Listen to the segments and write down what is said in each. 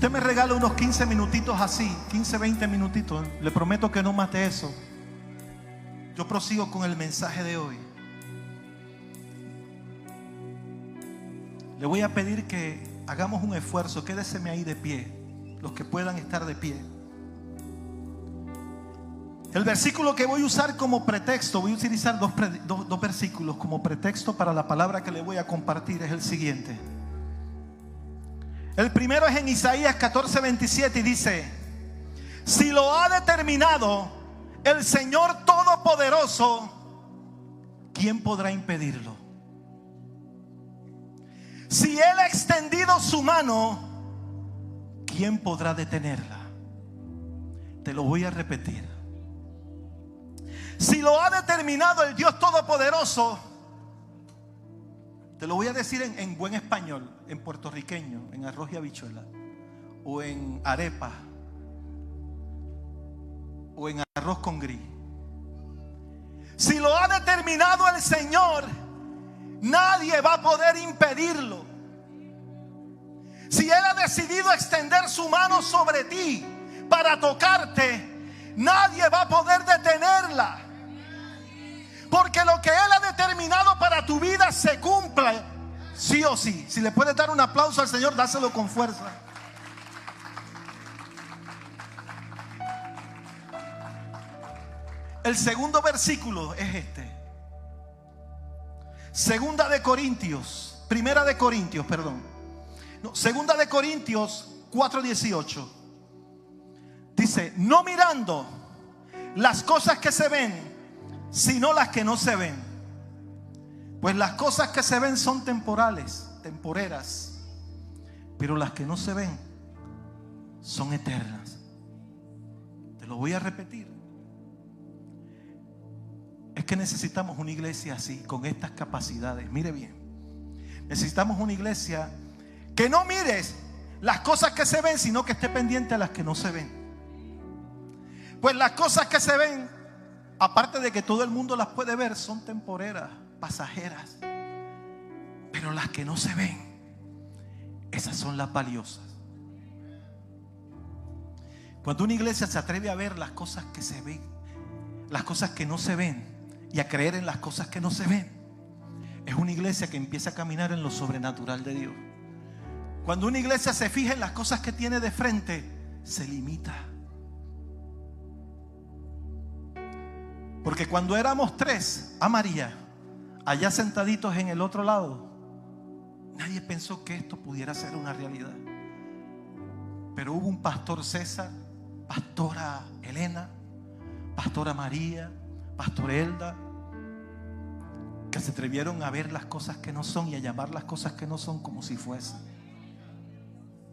usted me regala unos 15 minutitos así, 15, 20 minutitos, le prometo que no mate eso. Yo prosigo con el mensaje de hoy. Le voy a pedir que hagamos un esfuerzo. Quédeseme ahí de pie, los que puedan estar de pie. El versículo que voy a usar como pretexto, voy a utilizar dos versículos como pretexto para la palabra que le voy a compartir, es el siguiente. El primero es en Isaías 14:27 y dice: si lo ha determinado el Señor Todopoderoso, ¿quién podrá impedirlo? Si Él ha extendido su mano, ¿quién podrá detenerla? Te lo voy a repetir. Si lo ha determinado el Dios Todopoderoso, te lo voy a decir en buen español, en puertorriqueño, en arroz y habichuela, o en arepa, o en arroz con gris. Si lo ha determinado el Señor, nadie va a poder impedirlo. Si Él ha decidido extender su mano sobre ti para tocarte, nadie va a poder detenerla. Porque lo que Él ha determinado para tu vida se cumple, sí o sí. Si le puedes dar un aplauso al Señor, dáselo con fuerza. El segundo versículo es este. Segunda de Corintios 4:18. Dice: no mirando las cosas que se ven, sino las que no se ven. Pues las cosas que se ven son temporeras, pero las que no se ven son eternas. Te lo voy a repetir. Es que necesitamos una iglesia así, con estas capacidades. Mire bien, necesitamos una iglesia que no mires las cosas que se ven, sino que esté pendiente a las que no se ven. Pues las cosas que se ven, aparte de que todo el mundo las puede ver, son temporeras, pasajeras. Pero las que no se ven, esas son las valiosas. Cuando una iglesia se atreve a ver las cosas que se ven, las cosas que no se ven, y a creer en las cosas que no se ven, es una iglesia que empieza a caminar en lo sobrenatural de Dios. Cuando una iglesia se fija en las cosas que tiene de frente, se limita. Porque cuando éramos 3 a María, allá sentaditos en el otro lado, nadie pensó que esto pudiera ser una realidad. Pero hubo un pastor César, pastora Elena, pastora María, pastor Elda, que se atrevieron a ver las cosas que no son y a llamar las cosas que no son como si fuesen.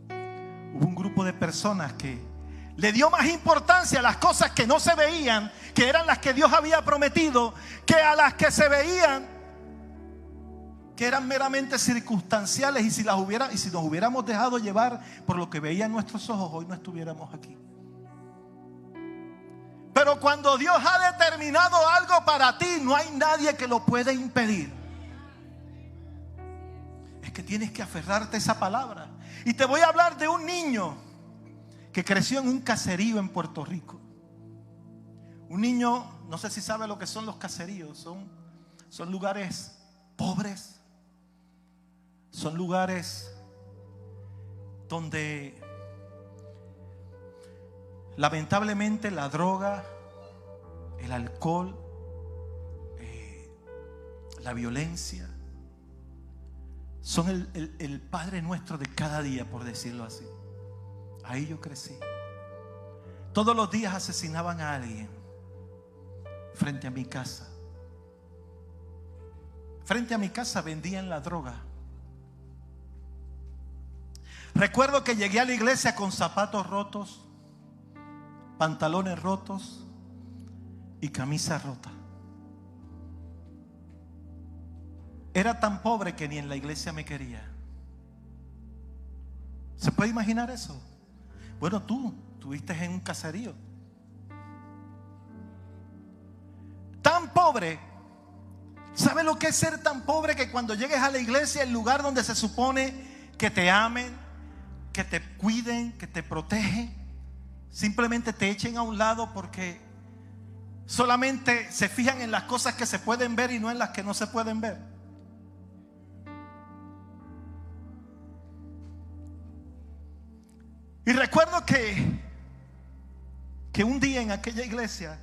Hubo un grupo de personas que le dio más importancia a las cosas que no se veían, que eran las que Dios había prometido, que a las que se veían, que eran meramente circunstanciales. Y si nos hubiéramos dejado llevar por lo que veían nuestros ojos, hoy no estuviéramos aquí. Pero cuando Dios ha determinado algo para ti, no hay nadie que lo pueda impedir. Es que tienes que aferrarte a esa palabra. Y te voy a hablar de un niño que creció en un caserío en Puerto Rico. Un niño, no sé si sabe lo que son los caseríos. Son lugares pobres. Son lugares donde lamentablemente la droga, el alcohol, la violencia son el Padre nuestro de cada día, por decirlo así. Ahí yo crecí. Todos los días asesinaban a alguien frente a mi casa. Frente a mi casa vendían la droga. Recuerdo que llegué a la iglesia con zapatos rotos, pantalones rotos y camisa rota. Era tan pobre que ni en la iglesia me quería. ¿Se puede imaginar eso? Bueno, tú estuviste en un caserío. Tan pobre. ¿Sabe lo que es ser tan pobre? Que cuando llegues a la iglesia, el lugar donde se supone que te amen, que te cuiden, que te protegen, simplemente te echen a un lado porque solamente se fijan en las cosas que se pueden ver y no en las que no se pueden ver. Y recuerdo que un día en aquella iglesia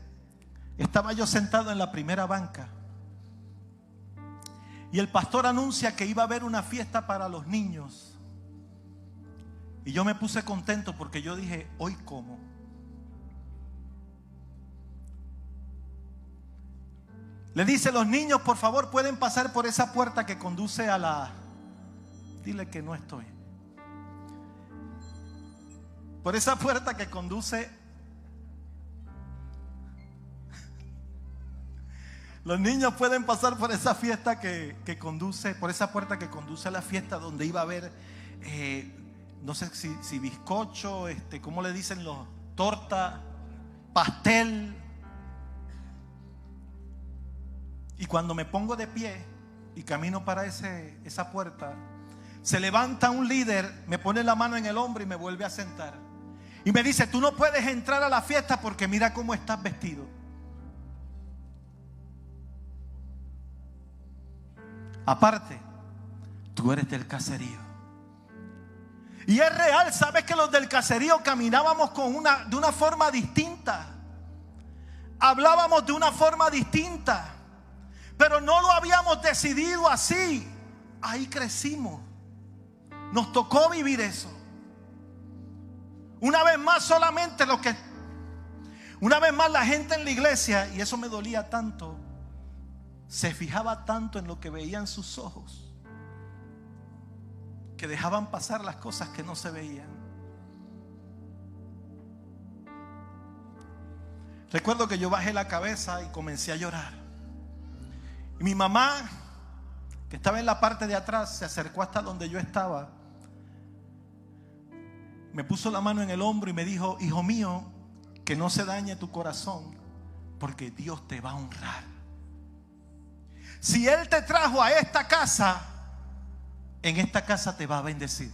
estaba yo sentado en la primera banca y el pastor anuncia que iba a haber una fiesta para los niños. Y yo me puse contento porque yo dije, hoy como. Le dice, los niños por favor pueden pasar por esa puerta que conduce a la... Dile que no estoy. Por esa puerta que conduce... Los niños pueden pasar por esa fiesta que conduce, por esa puerta que conduce a la fiesta donde iba a haber, no sé si bizcocho, ¿cómo le dicen los? Torta, pastel. Y cuando me pongo de pie y camino para esa puerta, se levanta un líder, me pone la mano en el hombro y me vuelve a sentar. Y me dice, tú no puedes entrar a la fiesta porque mira cómo estás vestido. Aparte, tú eres del caserío. Y es real, sabes que los del caserío caminábamos de una forma distinta. Hablábamos de una forma distinta. Pero no lo habíamos decidido así. Ahí crecimos. Nos tocó vivir eso. Una vez más la gente en la iglesia, y eso me dolía tanto, se fijaba tanto en lo que veían sus ojos, que dejaban pasar las cosas que no se veían. Recuerdo que yo bajé la cabeza y comencé a llorar. Y mi mamá, que estaba en la parte de atrás, se acercó hasta donde yo estaba, me puso la mano en el hombro y me dijo, hijo mío, que no se dañe tu corazón, porque Dios te va a honrar. Si Él te trajo a esta casa, en esta casa te va a bendecir.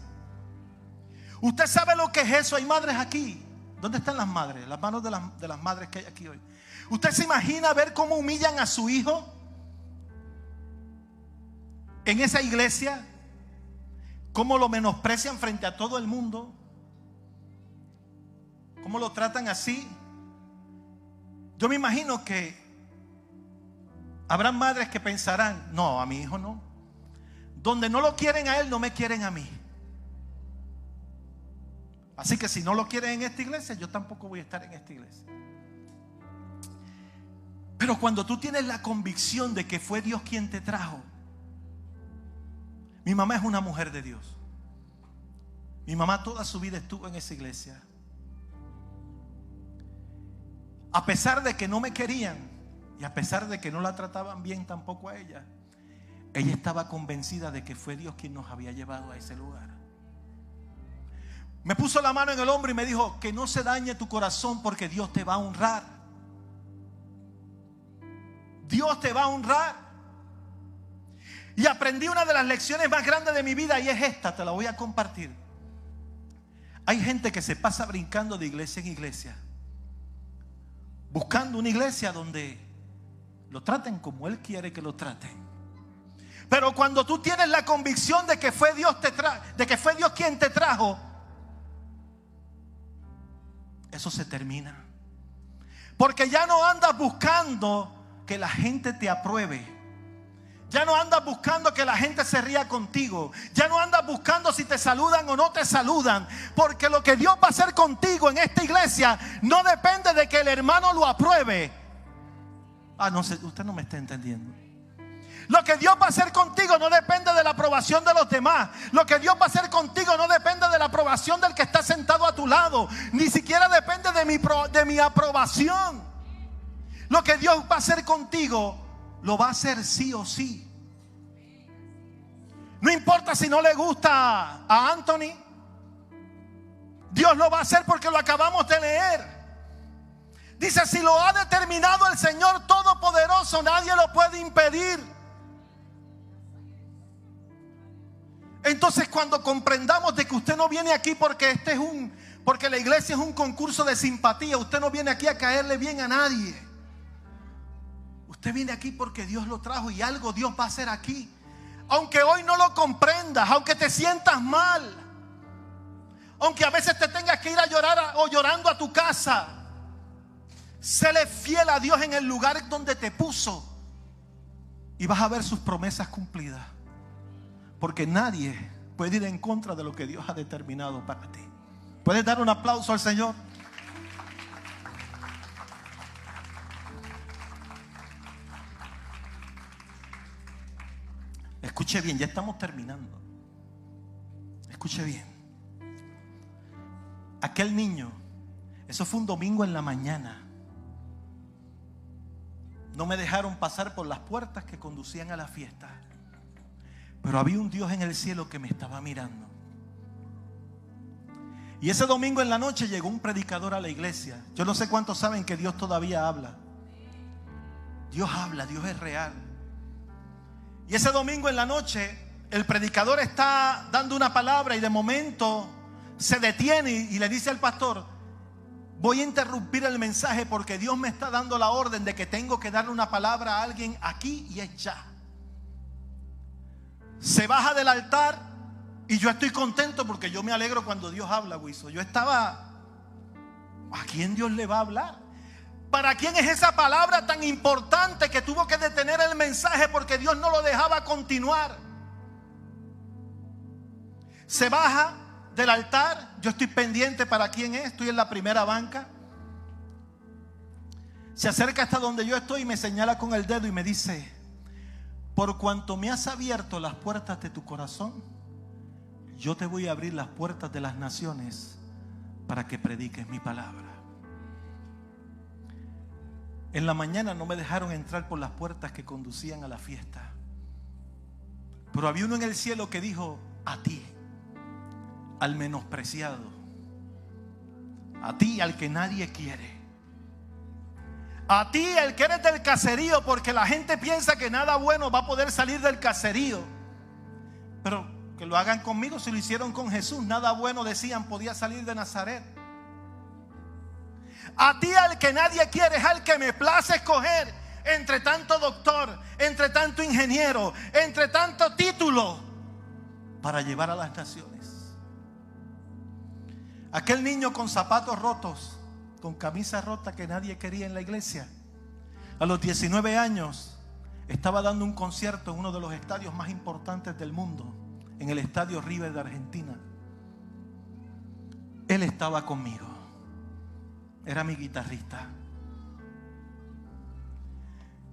Usted sabe lo que es eso. Hay madres aquí. ¿Dónde están las madres? Las manos de las madres que hay aquí hoy. ¿Usted se imagina ver cómo humillan a su hijo en esa iglesia? ¿Cómo lo menosprecian frente a todo el mundo? ¿Cómo lo tratan así? Yo me imagino que habrán madres que pensarán, no, a mi hijo no. Donde no lo quieren a él, no me quieren a mí. Así que si no lo quieren en esta iglesia, yo tampoco voy a estar en esta iglesia. Pero cuando tú tienes la convicción de que fue Dios quien te trajo. Mi mamá es una mujer de Dios. Mi mamá toda su vida estuvo en esa iglesia. A pesar de que no me querían, y a pesar de que no la trataban bien tampoco a ella, ella estaba convencida de que fue Dios quien nos había llevado a ese lugar. Me puso la mano en el hombro y me dijo, que no se dañe tu corazón porque Dios te va a honrar. Dios te va a honrar. Y aprendí una de las lecciones más grandes de mi vida, y es esta, te la voy a compartir. Hay gente que se pasa brincando de iglesia en iglesia, buscando una iglesia donde lo traten como Él quiere que lo traten. Pero cuando tú tienes la convicción de que fue Dios quien te trajo, eso se termina. Porque ya no andas buscando que la gente te apruebe. Ya no andas buscando que la gente se ría contigo. Ya no andas buscando si te saludan o no te saludan. Porque lo que Dios va a hacer contigo en esta iglesia no depende de que el hermano lo apruebe. No sé, usted no me está entendiendo. Lo que Dios va a hacer contigo no depende de la aprobación de los demás. Lo que Dios va a hacer contigo no depende de la aprobación del que está sentado a tu lado. Ni siquiera depende de mi aprobación. Lo que Dios va a hacer contigo, lo va a hacer sí o sí. No importa si no le gusta a Anthony. Dios lo va a hacer porque lo acabamos de leer. Dice, si lo ha determinado el Señor Todopoderoso, nadie lo puede impedir. Entonces, cuando comprendamos de que usted no viene aquí porque porque la iglesia es un concurso de simpatía, usted no viene aquí a caerle bien a nadie. Usted viene aquí porque Dios lo trajo y algo Dios va a hacer aquí. Aunque hoy no lo comprendas, aunque te sientas mal, aunque a veces te tengas que ir a llorar o llorando a tu casa, séle fiel a Dios en el lugar donde te puso y vas a ver sus promesas cumplidas. Porque nadie puede ir en contra de lo que Dios ha determinado para ti. ¿Puedes dar un aplauso al Señor? Escuche bien, ya estamos terminando. Escuche bien. Aquel niño, eso fue un domingo en la mañana. No me dejaron pasar por las puertas que conducían a la fiesta. Pero había un Dios en el cielo que me estaba mirando. Y ese domingo en la noche llegó un predicador a la iglesia. Yo no sé cuántos saben que Dios todavía habla. Dios habla, Dios es real. Y ese domingo en la noche el predicador está dando una palabra y de momento se detiene y le dice al pastor: voy a interrumpir el mensaje porque Dios me está dando la orden de que tengo que darle una palabra a alguien aquí y es ya. Se baja del altar y yo estoy contento porque yo me alegro cuando Dios habla, Wiso. Yo estaba, ¿a quién Dios le va a hablar? ¿Para quién es esa palabra tan importante que tuvo que detener el mensaje porque Dios no lo dejaba continuar? Se baja del altar, yo estoy pendiente para quién es, estoy en la primera banca. Se acerca hasta donde yo estoy y me señala con el dedo y me dice: por cuanto me has abierto las puertas de tu corazón, yo te voy a abrir las puertas de las naciones para que prediques mi palabra. En la mañana no me dejaron entrar por las puertas que conducían a la fiesta, pero había uno en el cielo que dijo: a ti, al menospreciado, a ti, al que nadie quiere, a ti, el que eres del caserío, porque la gente piensa que nada bueno va a poder salir del caserío. Pero que lo hagan conmigo, si lo hicieron con Jesús, nada bueno, decían, podía salir de Nazaret. A ti, al que nadie quiere, es al que me place escoger entre tanto doctor, entre tanto ingeniero, entre tanto título, para llevar a las naciones. Aquel niño con zapatos rotos, con camisa rota que nadie quería en la iglesia, a los 19 años estaba dando un concierto en uno de los estadios más importantes del mundo, en el Estadio River de Argentina. Él estaba conmigo, era mi guitarrista.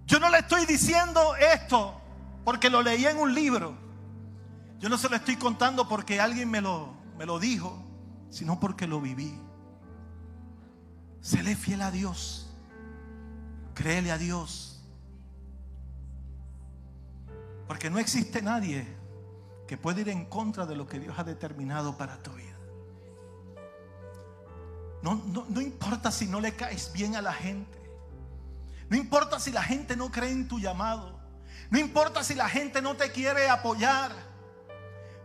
Yo no le estoy diciendo esto porque lo leí en un libro. Yo no se lo estoy contando porque alguien me lo dijo, sino porque lo viví. Séle fiel a Dios, créele a Dios, porque no existe nadie que pueda ir en contra de lo que Dios ha determinado para tu vida. No importa si no le caes bien a la gente, no importa si la gente no cree en tu llamado, no importa si la gente no te quiere apoyar,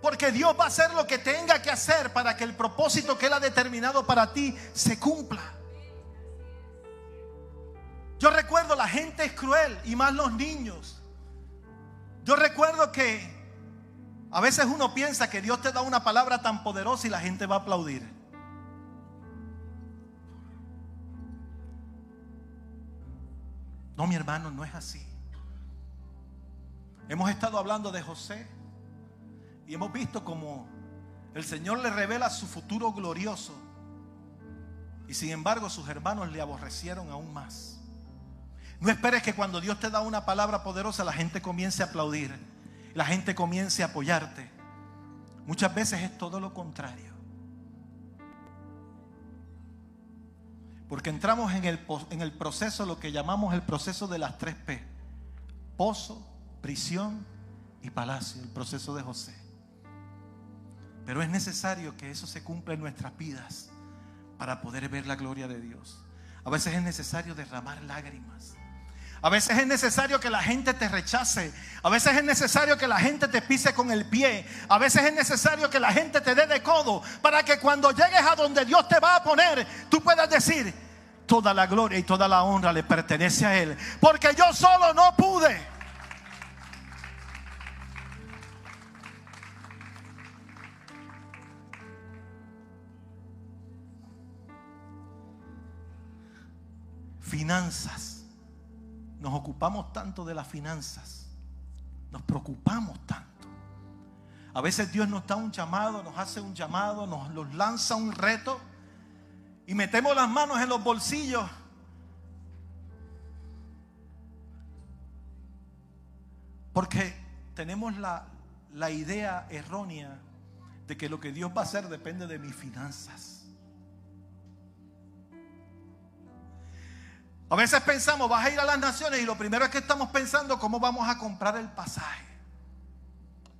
porque Dios va a hacer lo que tenga que hacer para que el propósito que Él ha determinado para ti se cumpla. Yo recuerdo, la gente es cruel, y más los niños. Yo recuerdo que a veces uno piensa que Dios te da una palabra tan poderosa y la gente va a aplaudir. No, mi hermano, no es así. Hemos estado hablando de José y hemos visto cómo el Señor le revela su futuro glorioso, y sin embargo sus hermanos le aborrecieron aún más. No esperes que cuando Dios te da una palabra poderosa la gente comience a aplaudir, la gente comience a apoyarte. Muchas veces es todo lo contrario. Porque entramos en el proceso, lo que llamamos el proceso de las 3 P: pozo, prisión y palacio, el proceso de José. Pero es necesario que eso se cumpla en nuestras vidas para poder ver la gloria de Dios. A veces es necesario derramar lágrimas. A veces es necesario que la gente te rechace. A veces es necesario que la gente te pise con el pie. A veces es necesario que la gente te dé de codo, para que cuando llegues a donde Dios te va a poner, tú puedas decir: toda la gloria y toda la honra le pertenece a Él, porque yo solo no pude. Finanzas. Nos ocupamos tanto de las finanzas, nos preocupamos tanto. A veces Dios nos da un llamado, nos hace un llamado, nos lanza un reto y metemos las manos en los bolsillos. Porque tenemos la idea errónea de que lo que Dios va a hacer depende de mis finanzas. A veces pensamos: vas a ir a las naciones, y lo primero es que estamos pensando: ¿cómo vamos a comprar el pasaje?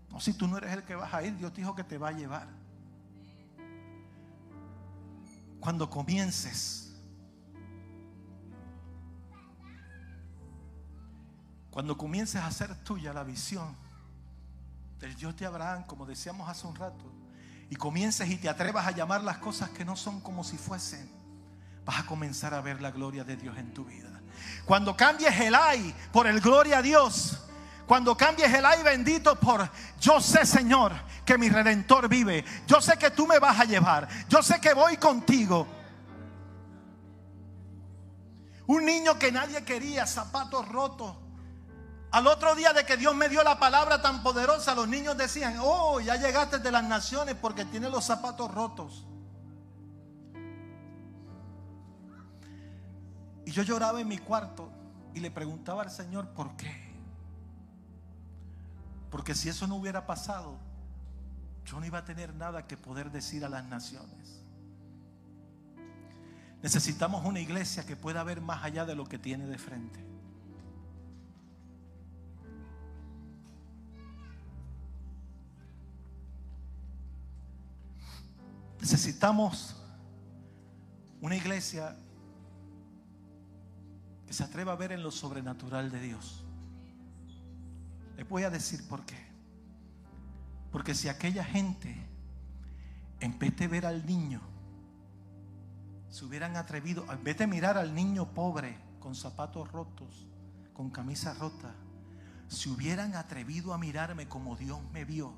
No, si tú no eres el que vas a ir, Dios dijo que te va a llevar. Cuando comiences a hacer tuya la visión del Dios de Abraham, como decíamos hace un rato, y comiences y te atrevas a llamar las cosas que no son como si fuesen, vas a comenzar a ver la gloria de Dios en tu vida. Cuando cambies el ay por el gloria a Dios, cuando cambies el ay bendito por yo sé, Señor, que mi Redentor vive, yo sé que tú me vas a llevar, yo sé que voy contigo. Un niño que nadie quería, zapatos rotos. Al otro día de que Dios me dio la palabra tan poderosa, los niños decían: oh, ya llegaste de las naciones porque tienes los zapatos rotos. Y yo lloraba en mi cuarto y le preguntaba al Señor: ¿por qué? Porque si eso no hubiera pasado, yo no iba a tener nada que poder decir a las naciones. Necesitamos una iglesia que pueda ver más allá de lo que tiene de frente. Necesitamos una iglesia que se atreva a ver en lo sobrenatural de Dios. Les voy a decir por qué. Porque si aquella gente, en vez de ver al niño, se hubieran atrevido, en vez de mirar al niño pobre, con zapatos rotos, con camisa rota, se hubieran atrevido a mirarme como Dios me vio,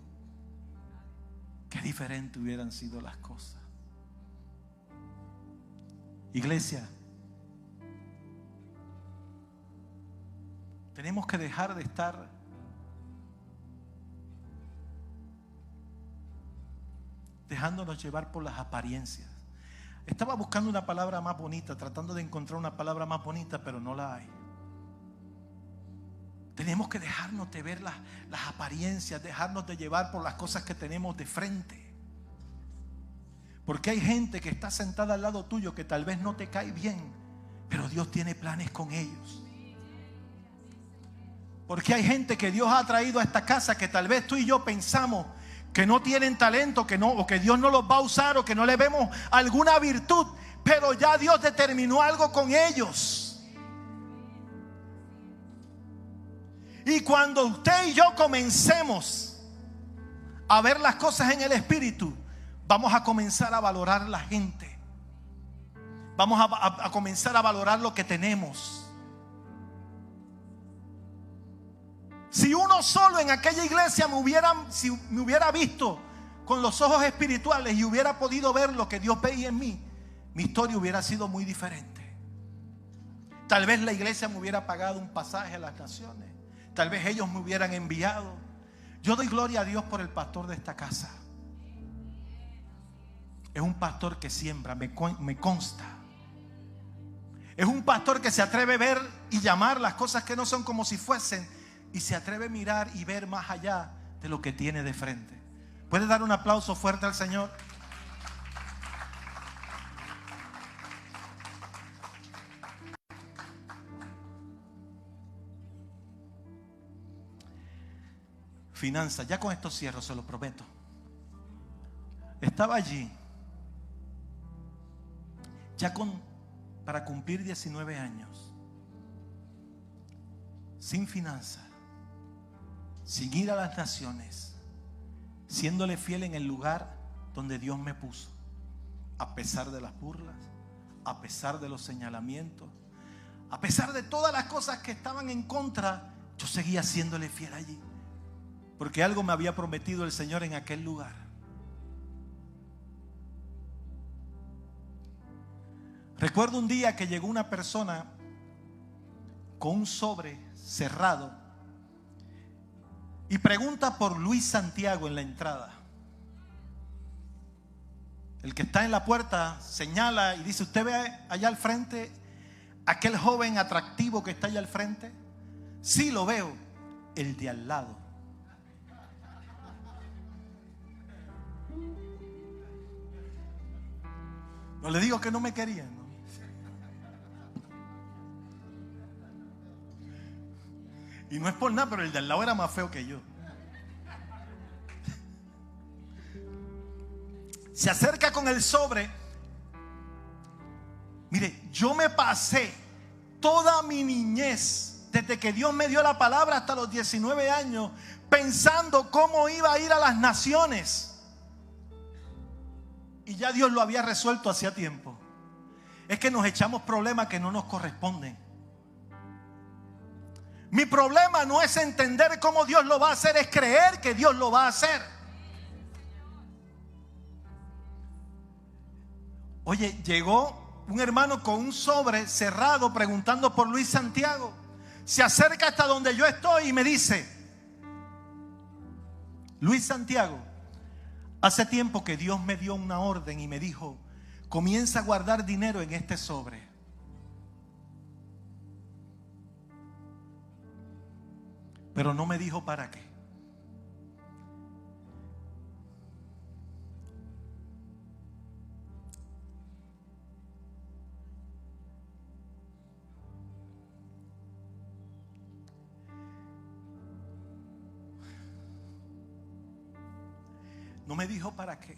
qué diferente hubieran sido las cosas. Iglesia, tenemos que dejar de estar dejándonos llevar por las apariencias. Estaba buscando una palabra más bonita, tratando de encontrar una palabra más bonita, pero no la hay. Tenemos que dejarnos de ver las apariencias, dejarnos de llevar por las cosas que tenemos de frente. Porque hay gente que está sentada al lado tuyo que tal vez no te cae bien, pero Dios tiene planes con ellos. Porque hay gente que Dios ha traído a esta casa que tal vez tú y yo pensamos que no tienen talento, que no, o que Dios no los va a usar, o que no le vemos alguna virtud, pero ya Dios determinó algo con ellos. Y cuando usted y yo comencemos a ver las cosas en el Espíritu, vamos a comenzar a valorar la gente. Vamos a comenzar a valorar lo que tenemos. Si uno solo en aquella iglesia me hubiera visto con los ojos espirituales y hubiera podido ver lo que Dios veía en mí, mi historia hubiera sido muy diferente. Tal vez la iglesia me hubiera pagado un pasaje a las naciones. Tal vez ellos me hubieran enviado. Yo doy gloria a Dios por el pastor de esta casa. Es un pastor que siembra, me consta. Es un pastor que se atreve a ver y llamar las cosas que no son como si fuesen, y se atreve a mirar y ver más allá de lo que tiene de frente. ¿Puede dar un aplauso fuerte al Señor? Finanzas, ya con esto cierro, se lo prometo. Estaba allí, ya para cumplir 19 años. sin finanzas, sin ir a las naciones, siéndole fiel en el lugar donde Dios me puso, a pesar de las burlas, a pesar de los señalamientos, a pesar de todas las cosas que estaban en contra, yo seguía siéndole fiel allí, porque algo me había prometido el Señor en aquel lugar. Recuerdo un día que llegó una persona con un sobre cerrado y pregunta por Luis Santiago en la entrada. El que está en la puerta señala y dice: ¿usted ve allá al frente aquel joven atractivo que está allá al frente? Sí, lo veo. El de al lado. No le digo que no me querían, ¿no? Y no es por nada, pero el de al lado era más feo que yo. Se acerca con el sobre. Mire, yo me pasé toda mi niñez, desde que Dios me dio la palabra hasta los 19 años, pensando cómo iba a ir a las naciones. Y ya Dios lo había resuelto hacía tiempo. Es que nos echamos problemas que no nos corresponden. Mi problema no es entender cómo Dios lo va a hacer, es creer que Dios lo va a hacer. Oye, llegó un hermano con un sobre cerrado preguntando por Luis Santiago. Se acerca hasta donde yo estoy y me dice: Luis Santiago, hace tiempo que Dios me dio una orden y me dijo: comienza a guardar dinero en este sobre. Pero no me dijo para qué. No me dijo para qué.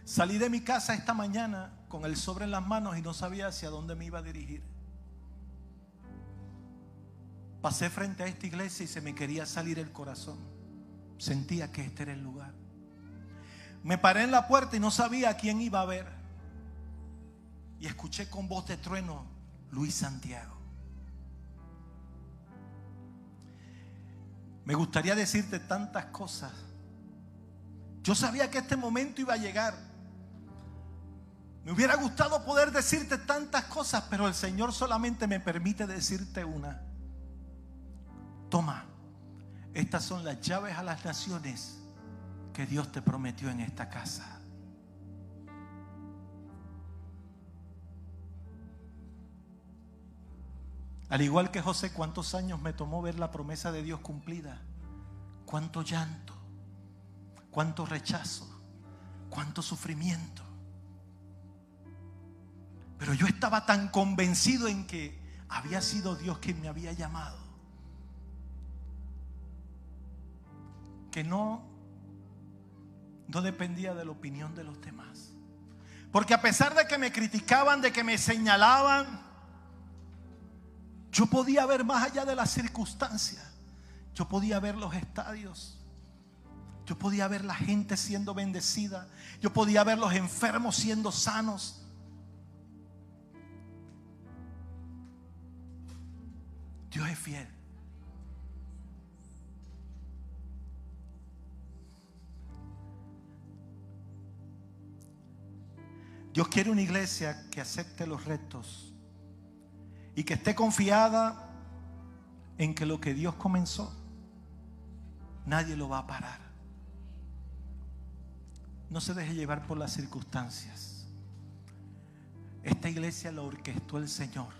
Salí de mi casa esta mañana con el sobre en las manos y no sabía hacia dónde me iba a dirigir. Pasé frente a esta iglesia y se me quería salir el corazón. Sentía que este era el lugar. Me paré en la puerta y no sabía a quién iba a ver. Y escuché con voz de trueno: Luis Santiago. Me gustaría decirte tantas cosas. Yo sabía que este momento iba a llegar. Me hubiera gustado poder decirte tantas cosas, pero el Señor solamente me permite decirte una. Toma, estas son las llaves a las naciones que Dios te prometió en esta casa. Al igual que José, ¿cuántos años me tomó ver la promesa de Dios cumplida? ¿Cuánto llanto? ¿Cuánto rechazo? ¿Cuánto sufrimiento? Pero yo estaba tan convencido en que había sido Dios quien me había llamado, que no dependía de la opinión de los demás. Porque a pesar de que me criticaban, de que me señalaban, yo podía ver más allá de las circunstancias. Yo podía ver los estadios. Yo podía ver la gente siendo bendecida. Yo podía ver los enfermos siendo sanos. Dios es fiel. Dios quiere una iglesia que acepte los retos y que esté confiada en que lo que Dios comenzó, nadie lo va a parar. No se deje llevar por las circunstancias. Esta iglesia la orquestó el Señor.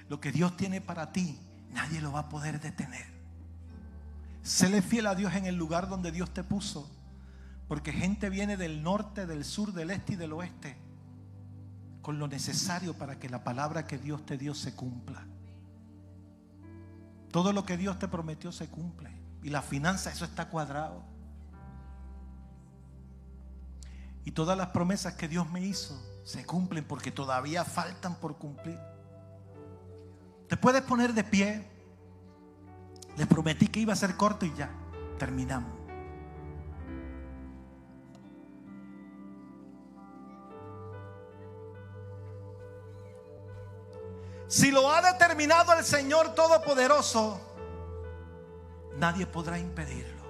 Lo que Dios tiene para ti, nadie lo va a poder detener. Séle fiel a Dios en el lugar donde Dios te puso. Porque gente viene del norte, del sur, del este y del oeste con lo necesario para que la palabra que Dios te dio se cumpla. Todo lo que Dios te prometió se cumple. Y la finanza, eso está cuadrado. Y todas las promesas que Dios me hizo se cumplen, porque todavía faltan por cumplir. Te puedes poner de pie. Les prometí que iba a ser corto y ya terminamos. Si lo ha determinado el Señor Todopoderoso, nadie podrá impedirlo.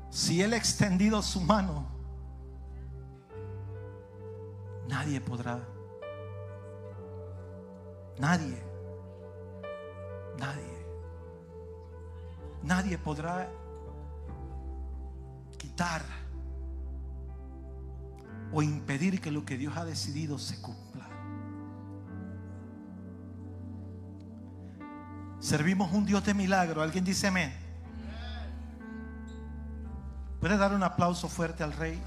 Si Él ha extendido su mano, nadie podrá. Nadie podrá quitar o impedir que lo que Dios ha decidido se cumpla. Servimos un Dios de milagro. ¿Alguien dice amén? ¿Puede dar un aplauso fuerte al Rey?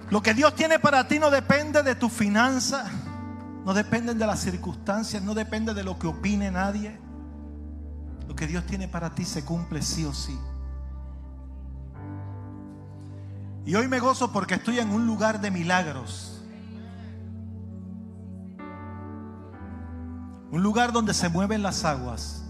Lo que Dios tiene para ti no depende de tu finanza, no depende de las circunstancias, no depende de lo que opine nadie. Lo que Dios tiene para ti se cumple sí o sí. Y hoy me gozo porque estoy en un lugar de milagros. Un lugar donde se mueven las aguas.